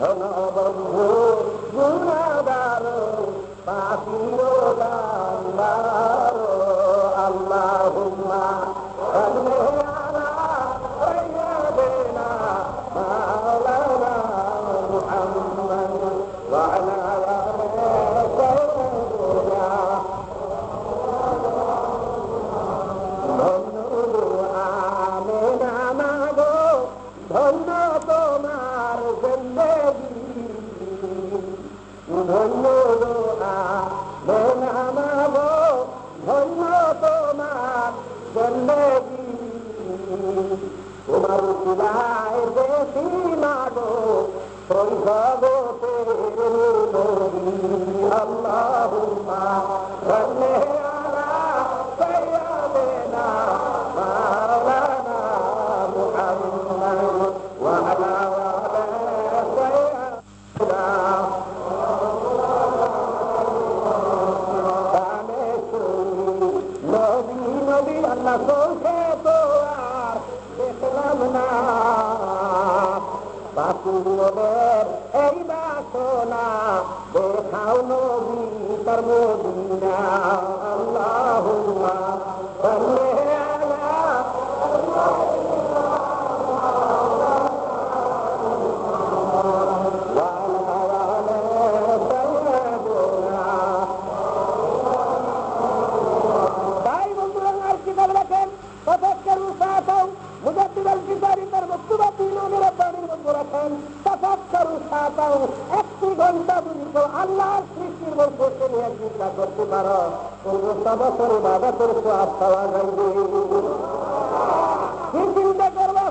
ধন বন্ধু গুণাগার পাপিও দানবার আল্লাহুম্মা সাল্লি আলা সাইয়্যিদিনা মাওলানা মুহাম্মদ ওয়া আলা আলি সাইয়্যিদিনা ধন্য তোমার জিন্দেগি ধন্য নামাবো ধন্য তোমার জিন্দেগি তোমার উচিলায় বেশি মাগো জগতের নবী আল্লাহুম্মা সাল্লি আলা সাইয়্যিদিনা মাওলানা মুহাম্মদ ওয়া আলা আলি সাইয়্যিদিনা নবী নবী আল্লাহ চোখে তো আর দেখলাম না বাসুদের এই বাসনা দেখাও নবী তার মদিনা আল্লাহুম্মা সাল্লি আলা একটি ঘন্টা যদি আল্লাহর সৃষ্টির বলতে নিয়ে চিন্তা করতে পারো বছর ইবাদতের সওয়াব পাওয়া যাবে। কি চিন্তা করবো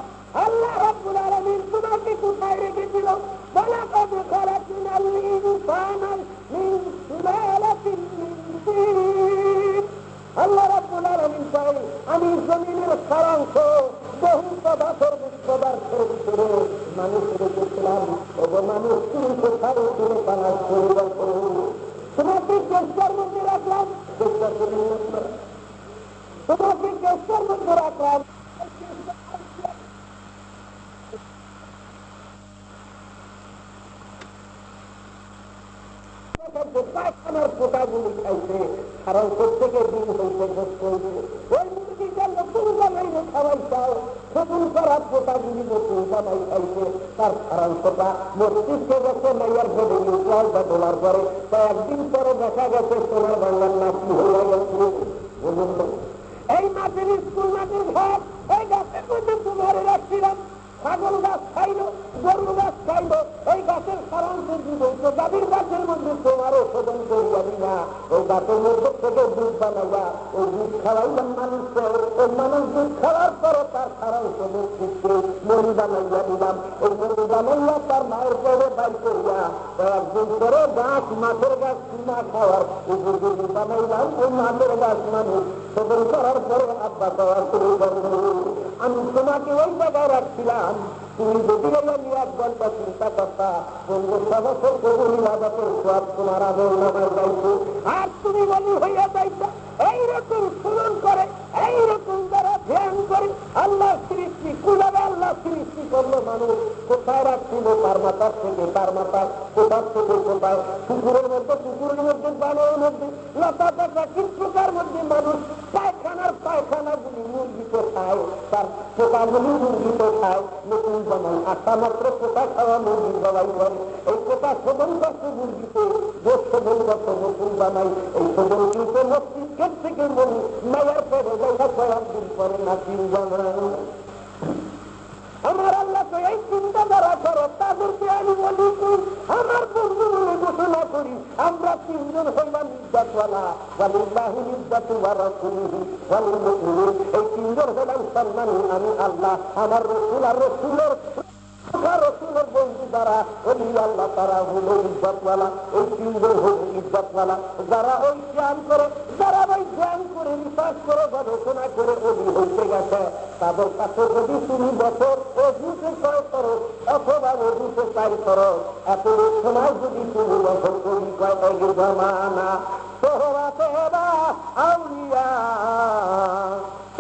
আল্লাহ রাব্বুল আলামিন তোমাকে কোথায় রেখেছিল ওয়ালাকাদ খালাকনাল ইনসানা মিন সুলালাতিন মিন তিন। আল্লাহ রাব্বুল আলামিন চাই আমি জমিনের সারাংশ বহু পদার্থের পদার্থের ভিতরে মানুষ রেখেছিলাম এবং মানুষ তুমি কোথায় দূরে পালার পরিবর্তন তোমাকে চেষ্টার মধ্যে রাখলাম তোমাকে চেষ্টার মধ্যে রাখলাম পায়খানার পোটাগুলি খাইছে কারণ প্রত্যেকের দিন হইতে ওই মুরগিটার নতুন জামাইলে খাওয়াই চাও নতুন করার পোটাগুলি নতুন জামাই খাইছে তার সারাংশটা মস্তিষ্কে গেছে মাইয়ার ভেবে নিউক্লিয়াস বা তোলার পরে কয়েকদিন পরে দেখা গেছে সোনার বাংলার নাতি হয়ে গেছে। বলুন এই মাটির স্কুল মাটির ঘর এই গাছের মধ্যে তোমারে রাখছিলাম ছাগল গাছ খাইল গরু গাছ খাইল ওই গাছের সারাংশের দুধ হইতো দাবির গাছের মধ্যে তোমারও শোধন করিয়া দিনা ওই গাছের মধ্যে থেকে দুধ বানাইয়া ওই দুধ খাওয়াইলাম মানুষকে ওই মানুষ দুধ খাওয়ার পরে তার সারাংশ মস্তিষ্কে মরি বানাইয়া দিলাম ওই মরি বানাইয়া তার মায়ের পরে বাই করিয়া কয়েকদিন পরে গাছ মাছের গাছ চুনা খাওয়ার উপযোগী বানাইলাম ওই মাছের গাছ মানুষ শোধন করার পরে আব্বা খাওয়া শুরু করল। আমি তোমাকে ওই জায়গায় রাখছিলাম তুমি যদি এক ঘন্টা চিন্তা করতা 15 বছর কবুল ইবাদতের সওয়াব তোমার আমল নামায় যাইতো আর তুমি বলি হইয়া যাইতা। এইরকম স্মরণ করে এইরকম যারা ধ্যান করে আল্লাহ সৃষ্টি কুলাবে আল্লাহ সৃষ্টি করলো মানুষ কোথায় রাখছিল তার মাথার থেকে তার মাথার কোথার থেকে কোথায় কুকুরের মধ্যে বানের মধ্যে লতা পাতা কীটপোকার মধ্যে মানুষ পায়খানাগুলি মুরগিতে খায় তার পোকাগুলি মুরগিতে খায় নতুন বানায় আশা মাত্র পোকা খাওয়া মুরগি বানাই করে এই পোকা শোধন করছে মুরগিতে গোস শোধন করছে নতুন বানাই এই শোধন কিন্তু মস্তিষ্কের থেকে মরি মায়ের পরে যাইয়া কয়েকদিন পরে নাকি বানায়। আমার আল্লাহ তো এই চিন্তাধারা করো তাদেরকে আমি বলি আমার বন্ধু বলে ঘোষণা করি আমরা তিনজন হইলাম ইজ্জতওয়ালা ওয়ালিল্লাহি ইজ্জাতু ওয়া রাসূলিহি ওয়াল মুমিনিন। এই তিনজন হইলাম সম্মানী আমি আল্লাহ আমার রাসূল আর রাসূলের রসুলের বন্ধু যারা ওই আল্লাহ তারা হলো ইজ্জতওয়ালা। ওই তিনজন হল ইজ্জতওয়ালা যারা ওই জ্ঞান করে যারা ওই জ্ঞান করে বিশ্বাস করে গবেষণা করে ওই হইতে গেছে তাদের কাছে যদি তুমি বছর অজুতে 6 করো অথবা অজুতে 4 করো এত সময় যদি তুমি বছর করি কয়েক জমানা সোহরাতে আউলিয়া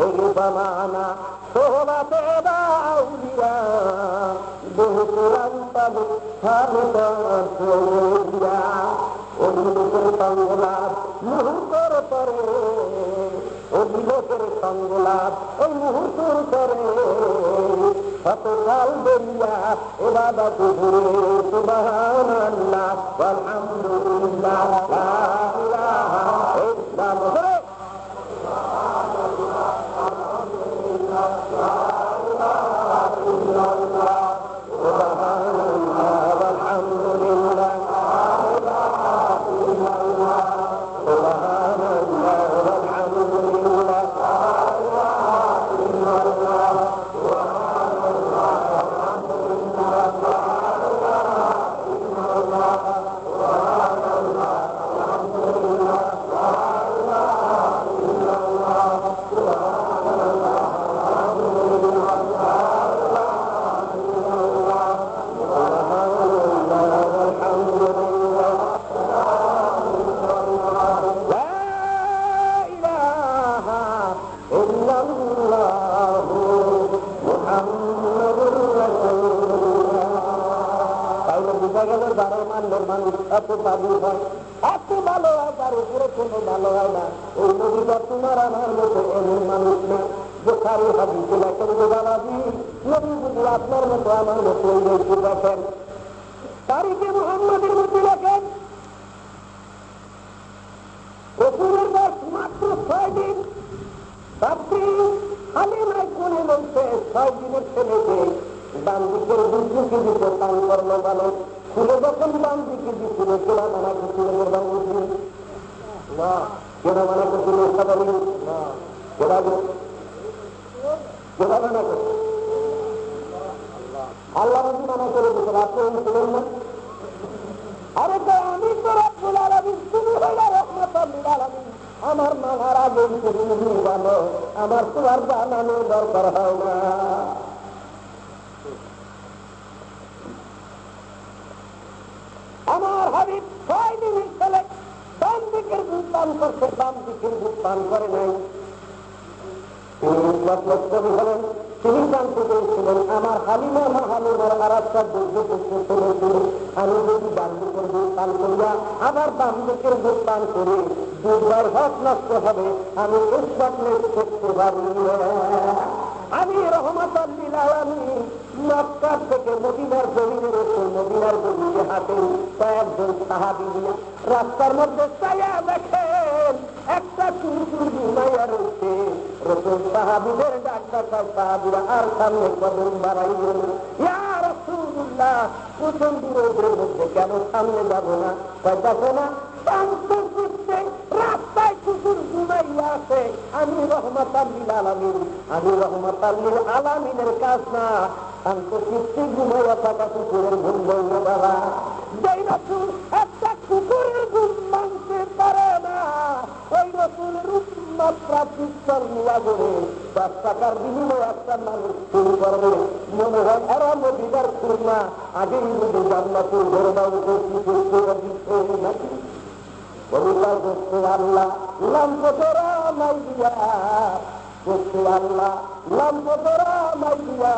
ওই জমানা সোহরাতে আউলিয়া বহু পাবে অভিলোকের সংলাপ মুহূর্তের পরে, অভিলোকের সংলাপ ওই মুহূর্তের পরে কতকাল বেরিয়া এবাদত ঘুরে সুবহানাল্লাহ আলহামদুলিল্লাহ লা ইলাহা ইল্লাল্লাহ এত ভালো হয়, এত ভালো হয়, তার উপরে কোনো ভালো হয় না। ওই নবীটা তোমার আমার মতো এমন মানুষ না। বোখারি হাদিসে লেখেন যে বাবাজি, নবী যদি আপনার মতো আমার মতো ওই ব্যক্তি দেখেন, তারিখে মুহাম্মদের মতো লেখেন রসুলের বয়স মাত্র 6 দিন। রাত্রি হালিমায় কোনে বলছে 6 দিনের ছেলেকে ডান দিকের দুর্যোগে দিতে পান করলো বলে খুলে যখন ডান দিকে দিচ্ছিল কেনা মানা করছিল না, কেনা মানা করছিল কেনা মানা করছে আল্লাহ নবী মানা করে দিচ্ছেন। আপনি ছিলেন না? আরে তো আমি তো রব্বুল আলামিন, তুমি হইলা রহমাতুল লিল আলামিন। আমার মানার আগে তুমি জানো, আমার তোমার জানানোর দরকার হয় না। আমার হাবিব 6 দিনের ছেলে ডান দিকের দুধ পান করছে, বাম দিকের দুধ পান করে নাই। তিনি হলেন, তিনি জানতে পেরেছিলেন আমার হালিমা আমার হালিমার আর একটা দুধ চলেছিল। আমি যদি ডান দিকের দুধ পান করিয়া আবার বাম দিকের দুধ পান করি, দুধবার হক নষ্ট হবে, আমি উৎপাদন করতে পারি। আমি রহমাতুল লিল আলামিন মক্কা থেকে মদিনার জমিনের উপর, মদিনার জমিনে হাতে কয়েকজন সাহাবী নিয়ে রাস্তার মধ্যে চাইয়া দেখেন একটা কুকুর ঘুমাইয়া রয়েছে। রসুল সাহাবীদের ডাক্তার সাহাবীরা আর সামনে কদম বাড়াইলেন, ইয়া রাসূলুল্লাহ, প্রথম বিরোধের মধ্যে কেন সামনে যাব না? দেখো না রাস্তায় কুকুর ঘুমাইয়া আছে। আমি রহমাতুল লিল আলামিন, আমি রহমাতুল লিল আলামিনের কাজ না শান্ত চিত্তে ঘুমাইয়া থাকা কুকুরের ঘুম বলল বাবা। যেই রসুল একটা কুকুরের ঘুম মানতে পারে না, ওই রসুলের মাত্রা পিস্তল নিয়া করে 10 টাকার বিনিময়ে একটা মানুষ শুরু করবে। মনে হয় এরা মদিনার খুলনা আগেই যদি জান্নাতুল ঘরবাবু করে দিচ্ছে নাকি? বলিবার করছে আল্লাহ লাম্প তোরা নাই দিয়া, করছে আল্লাহ লাম্প তোরা নাই দিয়া,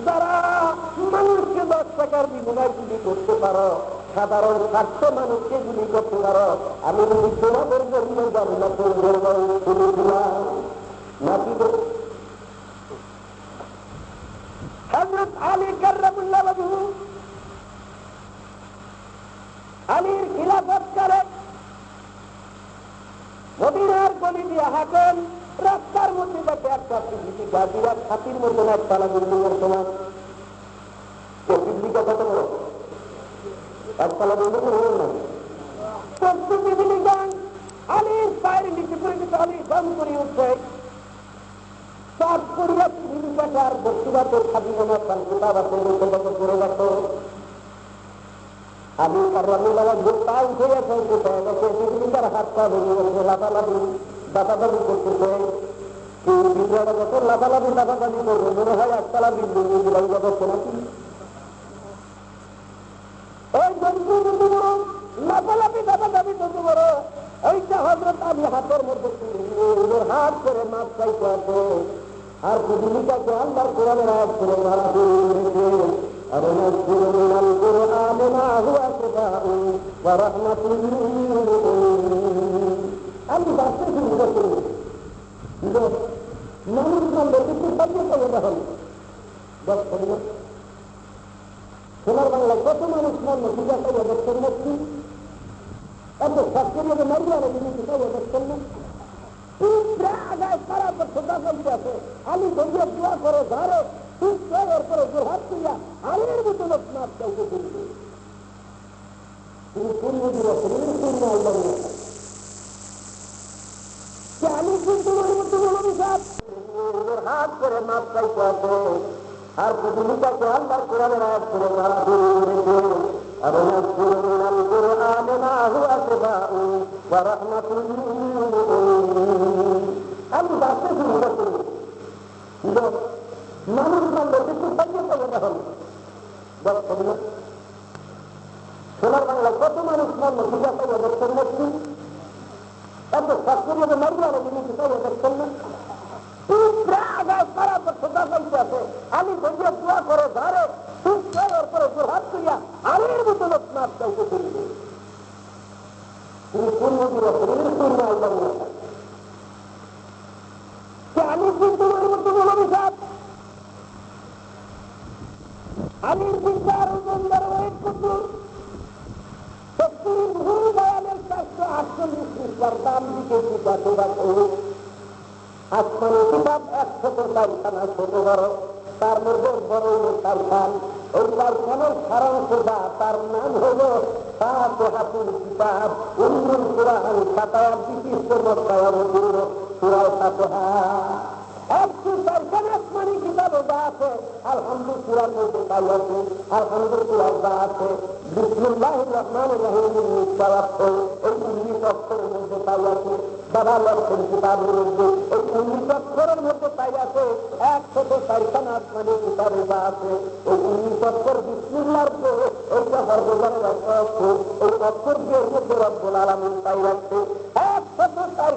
যারা মানুষকে 10 টাকার বিনিময় গুলি করতে পারো, সাধারণ 700 মানুষকে গুলি করতে পারো, আমি যদি তোমাদের জন্য জান্নাতুল ঘরবাবু করে দিলাম নাকি? হযরত আলী কাররামুল্লাহ ওয়াজহু আলীর খিলাফতকালে মদিনার গলি দিয়ে হাঁটেন, রাস্তার মধ্যে দেখে একটা পিপিলিকা, বিরাট হাতির মতন একতলা বিল্ডিং এর সমান। পিপিলিকা কত বড়? একতলা বিল্ডিং হলেন না, পিপিলিকা আলীর পায়ের নিচে পড়ে গেছে। আলী দম করে উঠছে, চাপ করিয়া পিপিলিকাটার বস্তুবাদের খাবি না, কালকুটা বাসে করে গেত। আমি কাররামুল্লাহ পা উঠে গেছে, পিপিলিকার হাত পা ভেঙে গেছে, লাফালাফি দাদাদাবি করতেছে। যখন লাফালাফি দাদাদাবি করবে মনে হয় একতলা বিল্ডিং দিলাই যাচ্ছে নাকি? ওই জন্তু যত বড়, লাফালাফি দাদাদাবি তত বড়। এইটা হযরত আলী হাতের মধ্যে হাত করে মাছ চাইতে আছে। আর পৃথিবীটাকে আল্লাহর কোরআনের আয়াত করে মারা করেছে। وننزل من القرآن ما هو شفاء ورحمة للمؤمنين আমি বাঁচতে শুরু করি মানুষ মানলে কিছু সাজিয়ে চলে দেখেন সোনার বাংলায় কত মানুষ মানলো পূজা করে দেখছেন নাকি এত শাস্ত্রীয় মারিয়ারে জিনিস করে দেখছেন না আগায় সারা ছোটা চলতে আছে আমি ধরিয়ে দোয়া করে ধারে ওর পরে হাত তুলিয়া আলের মতো লোক নাচ চাইতে করবে তিনি পূর্ণ দিবসের পূর্ণ আল্লাহ আমি কিন্তু মতো বলবি সাপ হাত করে নাচ চাইতে আছে আর পৃথিবীটাকে আল্লাহর কোরআনের আয়াত করে মারা করেছে। وننزل من القرآن ما هو شفاء ورحمة للمؤمنين আমি বাঁচতে শুরু করি মানুষ মানলে কিছু সাজিয়ে চলে দেখেন সোনার বাংলায় কত মানুষ মানলো পূজা করে দেখছেন নাকি এত শাস্ত্রীয় মারিয়ারে জিনিস করে দেখছেন না আগায় সারা ছোটা চলতে আছে আমি ধরিয়ে দোয়া করে ধারে ওর পরে হাত তুলিয়া আলের মতো লোক নাচ চাইতে করবে তিনি পূর্ণ দিবসের পূর্ণ আল্লাহ আমি কিন্তু মতো বলবি সাপ আলীর চিন্তার সুন্দর ওয়েট করত 748 দাম দিকে আসমানি কিতাব 104 খানা ছোট বড় তার মধ্যে বড় খান ওই কারখানার সারাংশটা তার নাম হল ফাতিহাতুল কিতাব উম্মুল কুরআন ফাতাওয়ার বিশিষ্ট মক্কায় অবতীর্ণ সূরা ফাতিহা 104 আসমানি কিতাব আছে আলহামদুলিল্লাহ মধ্যে তাই আছে আলহামদুলিল্লাহ আছে বিসমিল্লাহির রহমানির রহিম নিঃশ্বাস এই 19 অক্ষরের মধ্যে তাই আছে বাবা লক্ষণ কিতাবের মধ্যে এই 19 অক্ষরের মধ্যে তাই আছে 104 আসমানি কিতাবে যা আছে এই 19 অক্ষর বিসমিল্লাহর পরে এইটা সর্বজনের অক্ষর এই অক্ষর দিয়ে মধ্যে রব্বুল আলামিন তাই আছে 104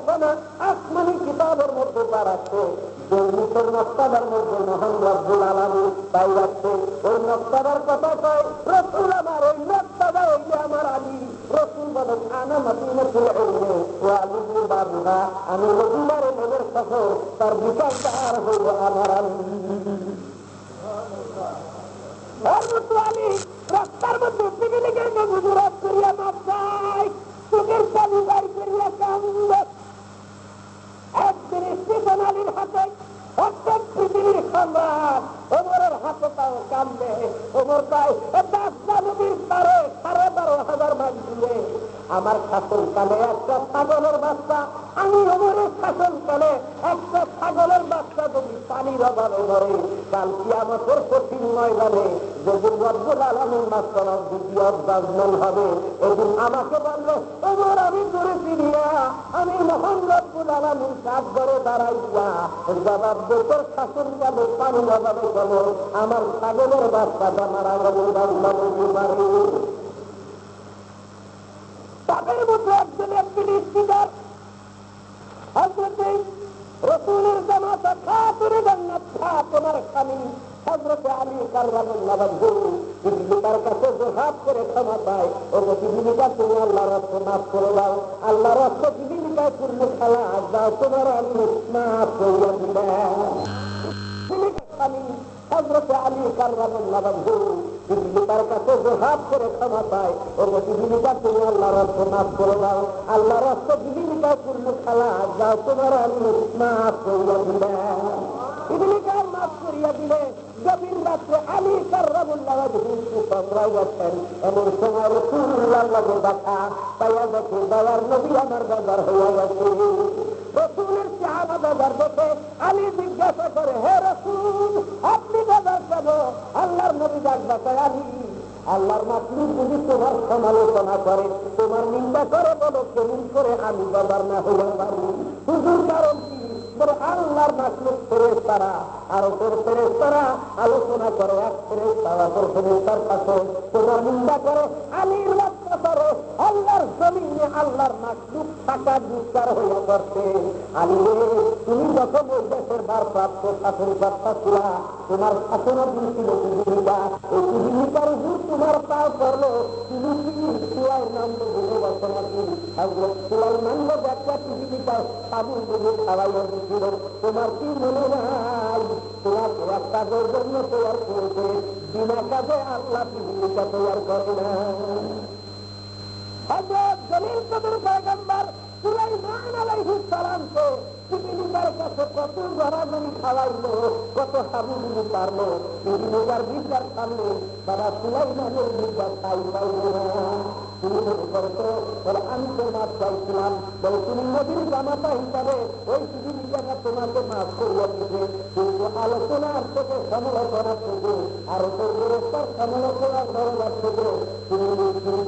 আসমানি কিতাবের মধ্যে তার আছে যে নিচের নকশাদার মধ্যে মহান রব্বুল আলামিন তাই আছে ওই নকশাদার কথা কয় রাসূল আমার ওই নকশাদা হইলে আমার আলী রাসূল বলেন আনা মাদিনাতুল ইলম ওয়া আলী বাবুহা আমি মদিনার নগর শহর তার বিকাশদার হইল আমার আলী রাস্তার মধ্যে পিকনিকের গুজরাট করিয়া মাথায় চোখের চালু গাড়ি করিয়া কান্দে একদিন স্টেশন আলীর হাতে প্রত্যেক পৃথিবীর সম্রাট ওমরের হাতে তাও কান্দে ওমর পায় নদীর পারে 12,500 মাইল দূরে আমার শাসনকালে একটা ছাগলের বাচ্চা আমি ওমরের শাসনকালে একটা ছাগলের বাচ্চা যদি পানির অভাবে ধরে কাল কিয়ামতের কঠিন ময়দানে যদি রব্বুল আলামিন মাসকানার দ্বিতীয় জাজমেন্ট হবে এদিন আমাকে বললে ওমর আমি করেছি না আমি মহান রব্বুল আলামিন কাজ করে দাঁড়াইয়া জবাব তোর শাসনকালে পানির অভাবে গেল আমার ছাগলের বাচ্চাটা মারা গেল তাদের মধ্যে একজন স্পিকার রসুলের জামাতা খাতুনে জান্নাত তোমার স্বামী হযরত আলী কাররামাল্লাহু ওয়াজহু তার কাছে জবাব করে ক্ষমা পায় ও জীবিকা তুমি আল্লাহর রাস্তায় মাফ করে দাও আল্লাহর রাস্তায় জীবিকা পূর্ণ খেলা দাও তোমার আলী মাফ করে দিবেন স্বামী হযরত আলী কাররামাল্লাহু ওয়াজহু তার কাছে জবাব করে ক্ষমা পায় ও জীবিকা তুমি আল্লাহর রাস্তায় মাফ করে দাও আল্লাহর রাস্তায় জীবিকা পূর্ণ খেলা দাও তোমার আলী মাফ করে দিবেন জীবিকা মাফ করিয়া দিলে গভীর রাত্রে আলী কাররামাল্লাহু ওয়াজহু সংগ্রাম করতেন এমন সময় রাসূলুল্লাহর লগে দেখা পাইয়া দেখে দয়ার নবী আমার বাজার হইয়া গেছে রসুলের চেহারা বাজার দেখে আলী জিজ্ঞাসা করে হে রসুল আপনি বাজার কেন আল্লাহর নবী ডাক দেখায় আলী আল্লাহর মাতলুব যদি তোমার সমালোচনা করে তোমার নিন্দা করে বলো কেমন করে আমি বাজার না হইয়া পারি হুজুর কারণ কি আল্লাহর মাতলুব ফেরেশতারা আর ওপর ফেরেশতারা আলোচনা করে এক ফেরেশতা অপর ফেরেশতার কাছে তোমার নিন্দা করে আলীর বছরে আল্লাহর জমিনে আল্লাহর মাকলুক থাকা দুষ্কার হইয়া পড়ছে। আলিরে তুমি যখন ওই দেশের ভারপ্রাপ্ত শাসন কর্তা ছিলা, তোমার শাসনাধীন ছিল পৃথিবীটা, এই পৃথিবীটার উপর তোমার পাও পড়লো, তুমি সুলাইমান বুঝে বসো নাকি? সুলাইমান একটা পৃথিবীটা সাবুন বুঝে খাওয়াইয়া দিচ্ছিল। তোমার কি মনে নাই তোমার একটা জন্য তৈরি করেছে, বিনা কাজে আল্লাহ পৃথিবীটা তৈরি করে না। হযরত জলিল কদর পয়গম্বর সুলাইমান আলাইহিস সালামকে পৃথিবীটার কাছে কত জড়াজড়ি খাওয়াইলো, কত হাবুডুবু পারলো, পৃথিবীটার বিদ্যার সামনে তারা সুলাইমানের বিদ্যার খাই পাইল না। তুমি মনে করতো বলে আমি তো মাছ চাইছিলাম, বলে তুমি নদীর জামাতা হিসাবে ওই পৃথিবীটাকে তোমাকে মাছ করিয়া দিতে, কিন্তু আলোচনার থেকে সমালোচনার থেকে আরো তো গ্রেফতার সমালোচনার দরবার থেকে তুমি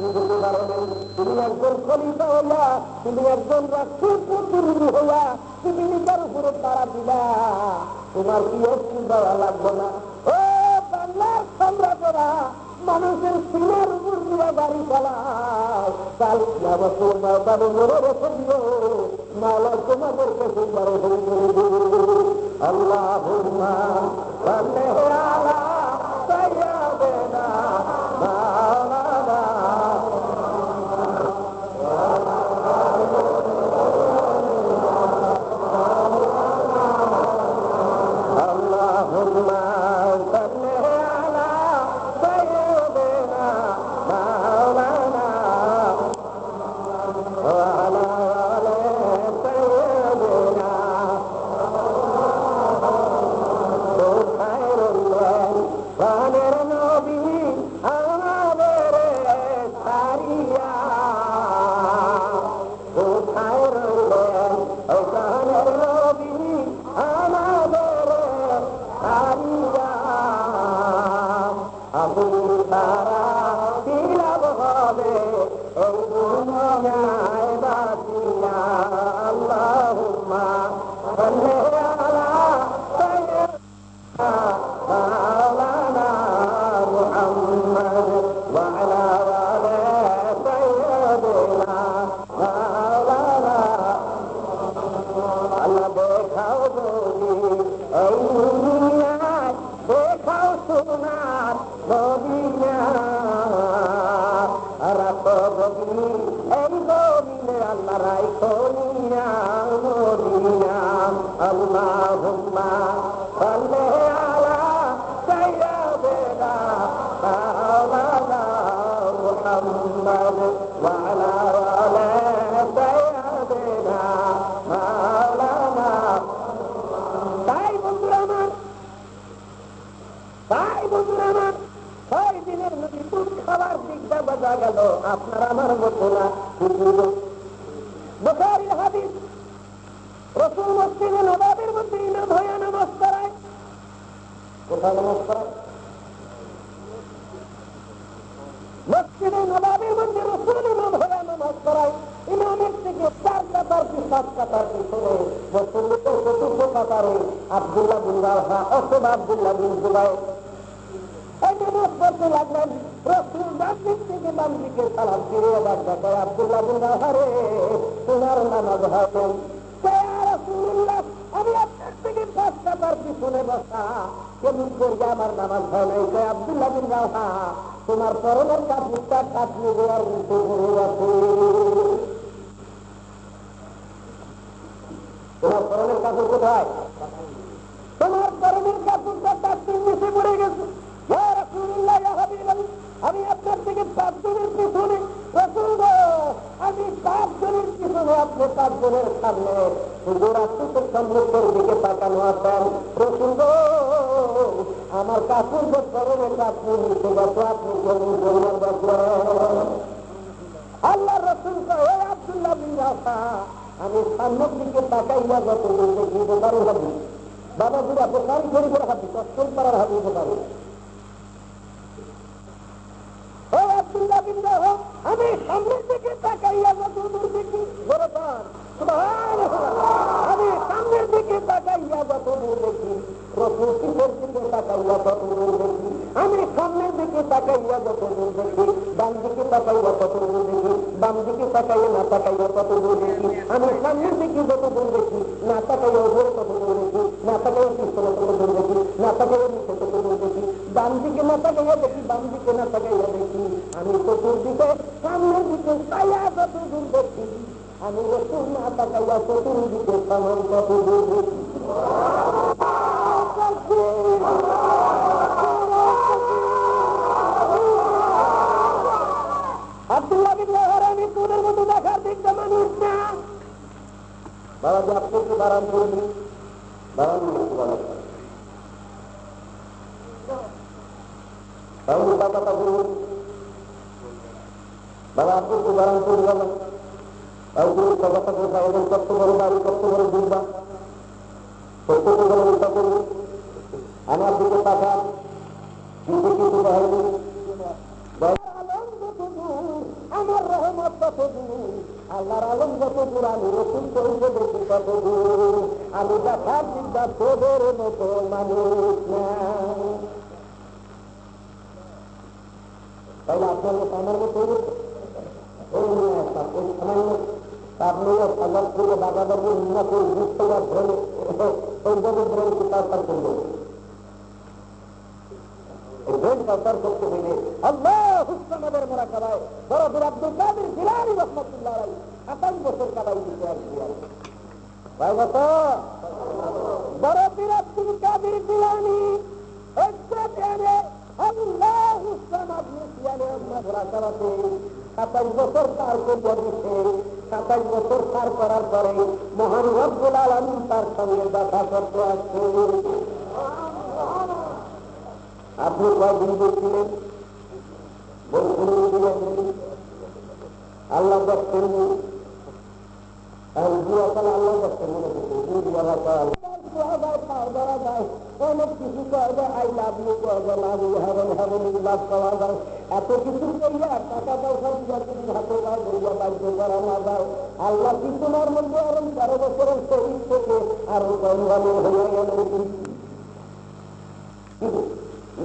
বুঝতে পারো নাই। তুমি একজন খলিফা হইয়া, তুমি একজন রাষ্ট্রের প্রতিনিধি হইয়া পৃথিবীটার উপরে তারা দিলা, তোমার কি অস্ত্র দেওয়া লাগবে না? ও বাংলার সম্রাটরা মানুষের সিনার উপর দিয়ে গাড়ি চালায়, কাল বছর মাওতারে মনে রেখে দিও, মাওলা তোমাদের কাছে বড় হয়ে দেবে। আল্লাহুম্মা সাল্লি আলা সাইয়্যিদিনা মাওলানা আল্লাহুম্মা সাল্লি আলা সাইয়্যিদিনা মাওলানা ওয়া আলা আলি সাইয়্যিদিনা প্রাণের নবী আমাদের ছাড়িয়া কোথায় রইলেন, ও প্রাণের নবী আমাদের ছাড়িয়া, আমি তারা বিলাপ হবে এই দুনিয়ায় বাঁচিয়া। আল্লাহুম্মা সাল্লি আলা সাইয়্যিদিনা মাওলানা মুহাম্মদ ওয়া আলা আলি সাইয়্যিদিনা মাওলানা। আল্লাহ দেখাও বলি এই দুনিয়ায়, দেখাও সোনার মদিনা, রাখো বলি এই জমিনে আল্লাহ রাইখো নিয়া মদিনা। আল্লাহুম্মা সাল্লি আলা সাইয়্যিদিনা মাওলানা মুহাম্মদ ওয়া আলা আলি সাইয়্যিদিনা মাওলানা। তাই বন্ধুরা আমার, তাই বন্ধুরা আমার, 6 দিনের নদী দুধ খাবার দিকটা বোঝা গেল আপনার আমার মতো না। বুখারীর হাদিস, রাসূল মসজিদে নববীর মধ্যে ইমাম হয়ে নামাজ পড়ায়। কোথায় নামাজ পড়ায়? মসজিদে নববীর মধ্যে রাসূল ইমাম হয়ে নামাজ পড়ায়। ইমামের থেকে 4 কাতার কি 7 কাতার পিছনে রাসূলের চতুর্থ কাতারে আব্দুল্লাহ বিন রাওহা অথবা আব্দুল্লাহ বিন জুবাইর এই নামাজ পড়তে লাগলেন। রাসূল ডান দিক থেকে বাম দিকে সালাম ফিরিয়ে ডাকতে কয়, আব্দুল্লাহ বিন রাওহা রে, তোমার নামাজ হয় নাই। রাসূলুল্লাহ আমি আপনার থেকে 5 কাতার পিছনে বসা, কেমন করিয়া আমার নামাজ হয় নাই? কয়, আব্দুল্লাহ বিন রাওহা তোমার পরনের কাপড়টা কাটিয়ে দেওয়ার মতো হয়ে আছে। তোমার পরনের কাপড় কোথায়? তোমার পরনের কাপড়টা কাটিয়ে নিচে পড়ে গেছে। ইয়া রাসূলুল্লাহ, ইয়া হাবিবাল্লাহ, আমি আপনার থেকে 5 জনের পিছনে, রাসূল গো আমি 5 জনের পিছনে, আপনি 5 জনের সামনে, হুজুর আপনি তো সম্মুখের দিকে তাকানো আছেন। রাসূল গো আমার কাপড় যে পরনের কাপড় নিচে গেছে, আপনি কেমন করিয়া দেখলেন? আল্লাহ রাসূল কয়, ও আব্দুল্লাহ বিন রাওহা, আমি সামনের দিকে তাকাইয়া যত দেখি বোখারীর হাদিস, বাবা বুড়া বোখারী শরীফের হাদিস, অষ্টম পারার হাদিস বোখারী। ও আব্দুল্লাহ বিন রাওহা, আমি সামনের দিকে তাকাইয়া যত দূর দেখি, বড় পান সুবহানাল্লাহ, আমি সামনের দিকে তাকাইয়া যত দূর দেখি, রাসূল পিছের দিকে তাকাইয়া তত দূর দেখি। আমি সামনের দিকে তাকাইয়া যত দূর দেখি, ডান দিকে তাকাইয়া কত দূর দেখি, বাম দিকে তাকাইয়া না তাকাইয়া কত দূর দেখি, আমি সামনের দিকে যত দূর দেখি, না তাকাইয়া উপরে কত দূর দেখি, না তাকাইয়া পিছনে কত দূর দেখি, না তাকাইয়া নিচে কত দূর দেখি, ডান দিকে না তাকাইয়া দেখি, বাম দিকে না তাকাইয়া দেখি, আমি চতুর্দিকে সামনের দিকে তাইয়া যত দূর দেখি, আমি রসুল না তাকাইয়া চতুর্দিকে সামন কত দূর দেখি। আব্দুল্লাহ বিন ওমর তোদের মতো দেখার দিকটা মানুষ না। বাবা যে আপনি কি বারান করবি, বারান তাহলে বাবাটা বলুন, বাবা আপনি কি বারান করবি, বাবা কথাটা কোথায় এবং কত বড় বাড়ি, কত বড় দুর্বা, সত্য বড় উল্টা করবি, আমার দিকে তাকান, কিন্তু কিছু হয়নি, আমার রহমত কত দূর, আল্লাহর আলম কত দূর, আমি রসুল করেছে দেখি কত দূর, আমি দেখার চিন্তা তোদের মতো মানুষ না। তাহলে আপনার মতো আমার মতো সামান্য আপনি সাজার করে বাজাবার না করে বুঝতে পারছেন ওইভাবে ব্রেন কারবার করবে, ব্রেন কারবার করতে হইলে আল্লাহ হুসনাদের মোরা কাবায় বড় বীর আব্দুল কাদের জিলানী রহমতুল্লাহ আলাইহি 57 বছর কাবাই দিতে আসছি। কয় বছর? বড় বীর আব্দুল কাদের জিলানী আল্লাহ হুসনাদ মুসিয়ানে মোরা কাবাতে 27 বছর পার করে দিচ্ছে। 27 বছর পার করার পরে মহান রব্বুল আলামিন তার সঙ্গে দেখা করতে আসছে। আপনি কয়দিন বলছিলেন? বলছিলেন আল্লাহ দেখছেন, আল্লাহ দেখছেন মনে করছে ধরা যায়, অনেক কিছু করা যায়, আই লাভ ইউ করা যায়, লাভ ইউ হ্যাভেন হ্যাভেন লাভ করা যায়, এত কিছু করিয়া টাকা পয়সা দিয়া হাতে গায়ে ধরিয়া বাধ্য করা না যায়। আল্লাহ কিছুমার মধ্যে আরো 12 বছরের শরীর থেকে আরো কমগামী হইয়া গেল।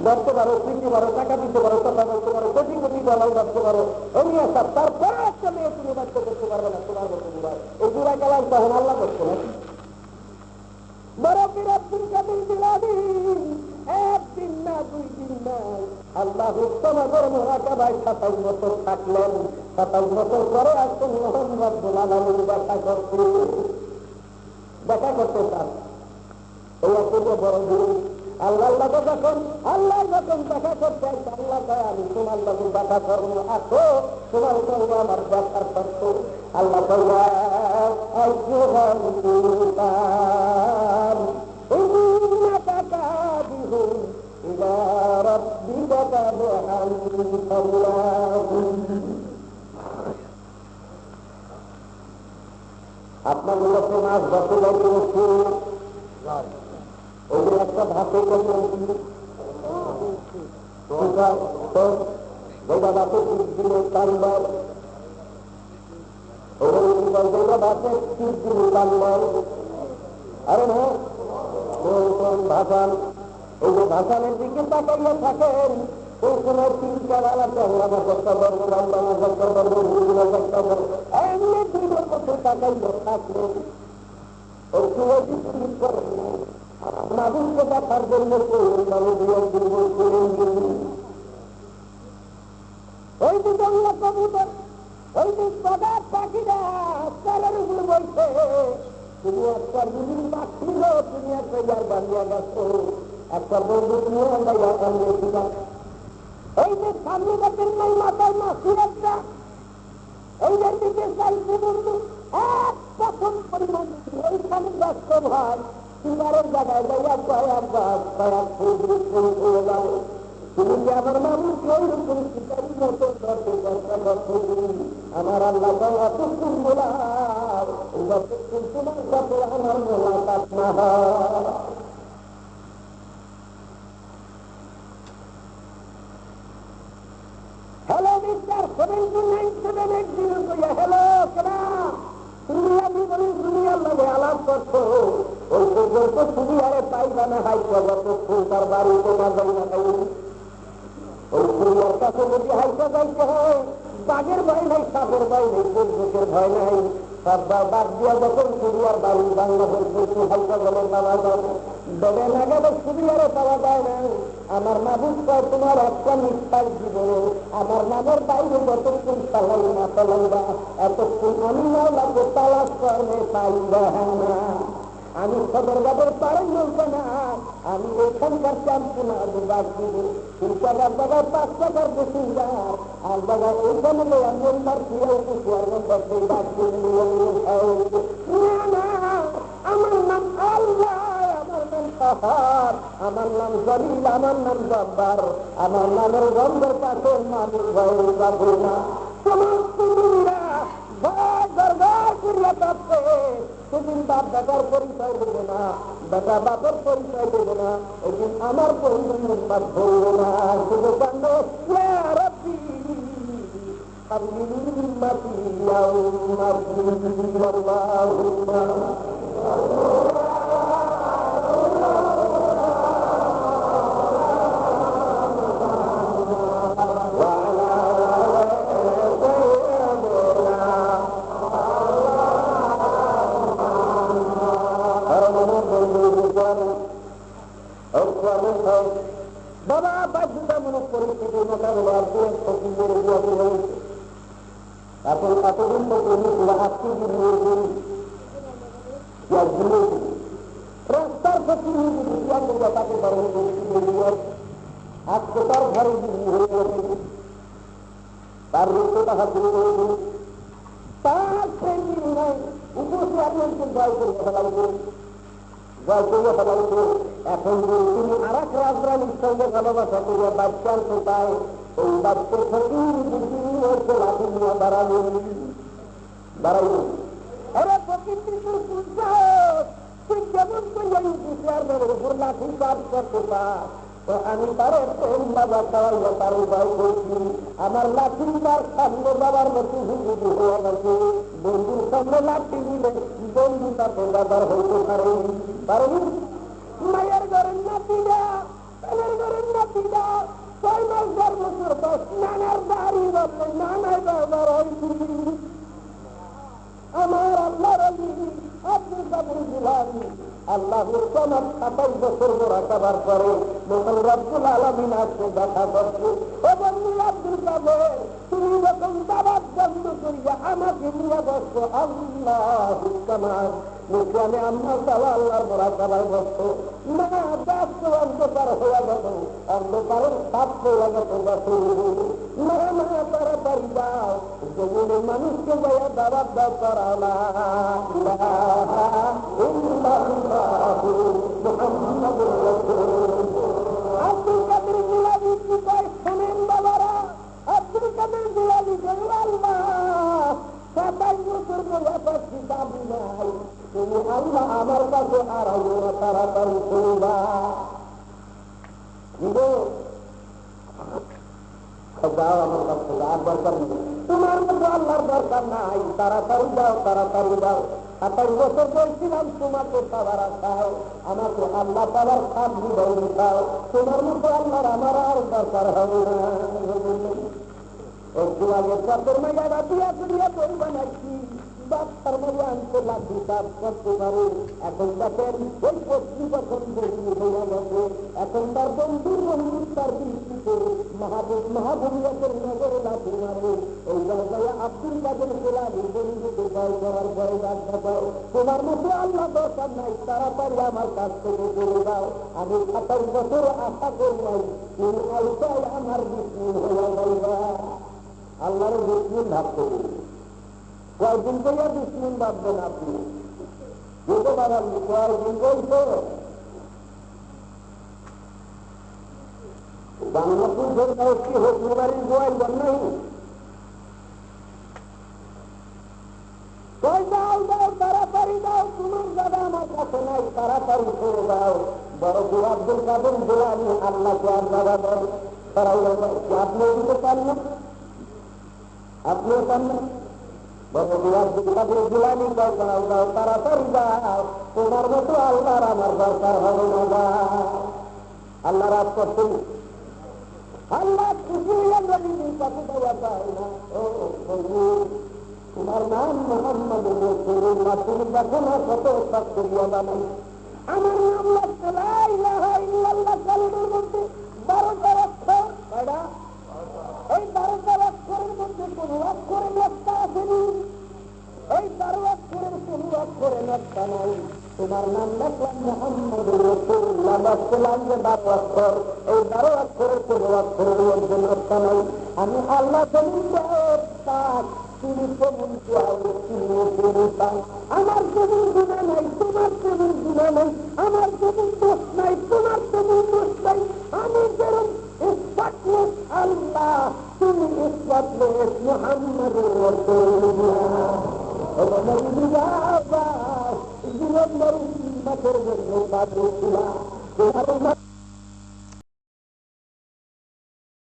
ধরতে পারো, পিঠতে পারো, টাকা দিতে পারো, কথা বলতে পারো, কোটি কোটি ডলার ধরতে পারো, এমনি আসার তারপরে একটা মেয়ে তুমি বাধ্য করতে পারবে না, তোমার মতো বুড়ায় এই বুড়া গেলাম তখন আল্লাহ করছে না। বড় বীর আব্দুল কাদের জিলানী একদিন না 2 দিন না আল্লাহ হুসনাদের মুরাকাবায় 27 বছর থাকলেন। 27 বছর পরে আসছেন মহান রব্বুল আলামিন দেখা করতে চান। এই অপূর্ব বড় দিন আল্লাহ যখন দেখা করতে আসছে, আল্লাহ কয় আমি তোমার লোকের দেখা করবো, আসো তোমার সঙ্গে আমার দেখার করত। আল্লাহ আপনার লোকে মাছ বসে যাইতে ওই যে একটা ভাতে করলেন ভাতে দিলে কানবার, ভাতে 30 দিন কানবার। আরে না ভাষান, ওই যে ভাষানের দিকে তাকাইয়া থাকেন, ওই সময় 3টা বেলাতে আল্লাহ করতে পারবো, আল্লাহ করতে পারবো, করতে পারবো, এমনি 2 বছর তাকাইয়া থাকলেন। ওই সময় কিছু করেন না, মানুষকে দেখার জন্য ওই যে জঙ্গল কবুতর, ওই যে সদার পাখিরা তারের উপর বলছে, তুমি একটা বিভিন্ন পাখি হো, তুমি একটা ইয়ার বানিয়ে গেছো, একটা বন্ধু নিয়ে আমরা ইয়ার বানিয়েছিলাম। এই যে সামনে গাছের নাই মাথায় মাসির একটা, এই যে দিকে চাইছে বন্ধু এক প্রথম পরিমাণ ওইখানে ব্যস্ত ভাই সিঙ্গারের জায়গায় যাইয়া কয়েক গাছ কয়েক ফুল হয়ে যাবে। তুমি যে আমার মানুষ ওইরকম শিকারি মতো আমার আল্লাহ এতক্ষণ বলার যতক্ষণ তোমার সাথে আমার মোলাকাত না হয়। হ্যালো মিস্টার 7978 হ্যালো কেনা তুমি আপনি বলেন তুমি আল্লাহ আলাপ করছো, ওই পর্যন্ত তুমি আরে পাইবা না, হাই যত ফুল তার বাড়িতে না যাই না পাই ওই কুড়িয়ার কাছে যদি হাইসা যাইতে হয়, বাঘের ভয় নাই, সাপের ভয় নেই, বন্দুকের ভয় নাই, সব বাদ দিয়া যখন কুড়িয়ার বাড়ি বাংলাদেশ বলছি হাইসা গেলেন বাবা যাবে ডবে না গেলে কুড়িয়ারে পাওয়া যায় না। আমার মাবুদ কয় তোমার একটা নিঃশ্বাস জীবনে আমার নামের বাইরে যতক্ষণ চালাই না চালাইবা এতক্ষণ আমি মাওলাকে তালাশ করলে পাইবা না। আমি সদর বাজার পাড়াই বলবো না, আমি এখানকার চামচু না বাদ দিব। 3 টাকার জায়গায় 5 টাকার বেশি যার আর জায়গায় ওইখানে আমি আমার প্রিয় বাদ না। আমার নাম আল্লাহ, আমার নাম পাহাড়, আমার নাম জলিল, আমার নাম জব্বার, আমার নামের গন্ধের কাছে মানুষ ভয় যাবে না। সমস্ত ভয় দরবার করিয়া থাকবে, সেদিন বাপ বেটার পরিচয় দেবে না, বেটা বাপের পরিচয় দেবে না, ওইদিন আমার পরিচয় ধরবে না। শুধু কান্ড রব্বি বাবা বাধ্যতা মনে পরিস্থিতির মোকাবিলার এখন এতদিন তো আজকে রাস্তার প্রতি তাকে আজকে তার ঘরে হয়ে গেছে, তার রূপটা হাত ধরে তার সেই নাই উপস্থিত আপনাকে জয় করে ফেলাইছে, জয় করে ফেলাইছে। এখন তিনি আর এক রাজরানীর সঙ্গে ভালোবাসা করে বাচ্চা আনতে পায়, ওই বাচ্চার সঙ্গে লাঠি নিয়ে দাঁড়াবেন দাঁড়াবেন। আরে প্রকৃতির পুরুষ তুই কেমন করে উপর লাঠি চার্জ করতে পার, তো আমি তার বাবা খাওয়াইয়া তার উপায় করছি। আমার লাঠি তার সামনে বাবার মতো হুজুরি হয়ে গেছে, বন্ধুর সামনে লাঠি দিলে বন্ধু তাকে বাবার হইতে পারে পারেনি। মায়ের ঘরের নাতিরা, ছেলের ঘরের নাতিরা 6 মাস 4 বছর বয়স নানার বাড়ি বললেন নানার বাবার হয়েছি। আমার আল্লাহর আব্দুল কাদের জিলানী আল্লাহর সমাজ 27 বছর মোরাকাবার পরে মহান রব্বুল আলামিন আজকে দেখা করছে। ও বন্ধু আব্দুল কাদের, তুমি যখন দাওয়াত বন্ধ করিয়া আমাকে নিয়ে বসছো আল্লাহু কামাল মুখে আমি আমার তালা আল্লাহর মোরাকাবায় বসতো না, ব্যস্ত অন্ধকার হয়ে গেল, অন্ধকারের সাপ হয়ে গেছে বসে না না তাড়াতাড়ি যাও জমিনের মানুষকে যাইয়া দাওয়াত দাও করা আব্দুল কাদের জিলানী কি কয় শোনেন বাবারা, আব্দুল কাদের জিলানী আল্লাহ 27 বছর বয়স পাচ্ছি দাবি নাই, তুমি আল্লাহ আমার কাছে আর তাড়াতাড়ি শুনবা। যাও আমার কাছে আর দরকার নেই, তোমার মতো আল্লাহর দরকার নাই, তাড়াতাড়ি যাও তাড়াতাড়ি যাও। 27 বছর বলছিলাম তোমাকে খাবার খাও, আমাকে আল্লাহ তাআলার খাদ বিদায় খাও, তোমার মতো আল্লাহর আমার আর দরকার হবে না। একটু আগে চাপের মাইয়া দিয়া দিয়া বই বানাইছি, বাচ্চার মধ্যে আনতে লাঠি চাপ করতে পারে। এখন দেখেন ওই পত্নী যখন বন্ধু হইয়া গেছে, এখন তার বন্ধুর বন্ধু তার দৃষ্টিতে মাহবুবিয়াতের নগরে লাঠি মারে। এই জায়গায় আব্দুল কাদের জিলানী বন্ধুকে জয় করার পরে রাখতে পারে তোমার মতো আল্লাহ দরকার নাই, তাড়াতাড়ি আমার কাছ থেকে চলে যাও। আমি 27 বছর আশা করি নাই, তুমি আইসাই আমার বিস্মিল হইয়া যাইবা। আল্লাহর বিস্মিল ভাবতে পারি কয়েকদিন কইয়া বিস্মিল ভাববেন আপনি, যেতে পারেন কয়েকদিন বলতো বাংলাদেশের কয়েকটি হসপিটালের গোয়াইবেন নাই, দাও দাও তাড়াতাড়ি দাও, তোমার দাদা আমার কাছে নাই, তাড়াতাড়ি করে দাও। বড় আব্দুল কাদের জিলানী আল্লাহকে আর দাদা দেন তারাই আপনিও দিতে পান না, আপনিও পান না। আব্দুল কাদের জিলানী দাও দাও তাড়াতাড়ি দাও, তোমার মতো আল্লাহর আমার দরকার হবে না। আল্লাহ রাজ করছেন আল্লাহ খুশি হইয়া নবীর কাছে দেওয়া যায় না। ও তোমার নাম মুহাম্মদ রাসূলুল্লাহ, তুমি দেখো না কত সাত করিয়া বানাই। আমার নাম লাগছে লা ইলাহা ইল্লাল্লাহ কালিমার মধ্যে 12টা অক্ষর। কয়টা? এই 12টা অক্ষরের মধ্যে কোন অক্ষরে নকশা আসেনি, এই 12 অক্ষরের কোন অক্ষরে নকশা নাই। তোমার নাম দেখলাম মুহাম্মদ রাসূলুল্লাহ, দেখলাম যে 12 অক্ষর, এই 12 অক্ষরের কোন অক্ষরের মধ্যে নকশা নাই। আমি আল্লাহ তুমি কেমন আমার কেমন গুণা নাই, তোমার কেমন গুণা নাই, আমার কেমন দোষ নাই, তোমার কেমন দোষ নাই। আমি যেরকম ইসবাতলেস আল্লাহ, তুমি ইসবাতলেস মুহাম্মদুর রাসূলুল্লাহ। জীবনের উন্নতের জন্য বাদ দিয়েছিলাম,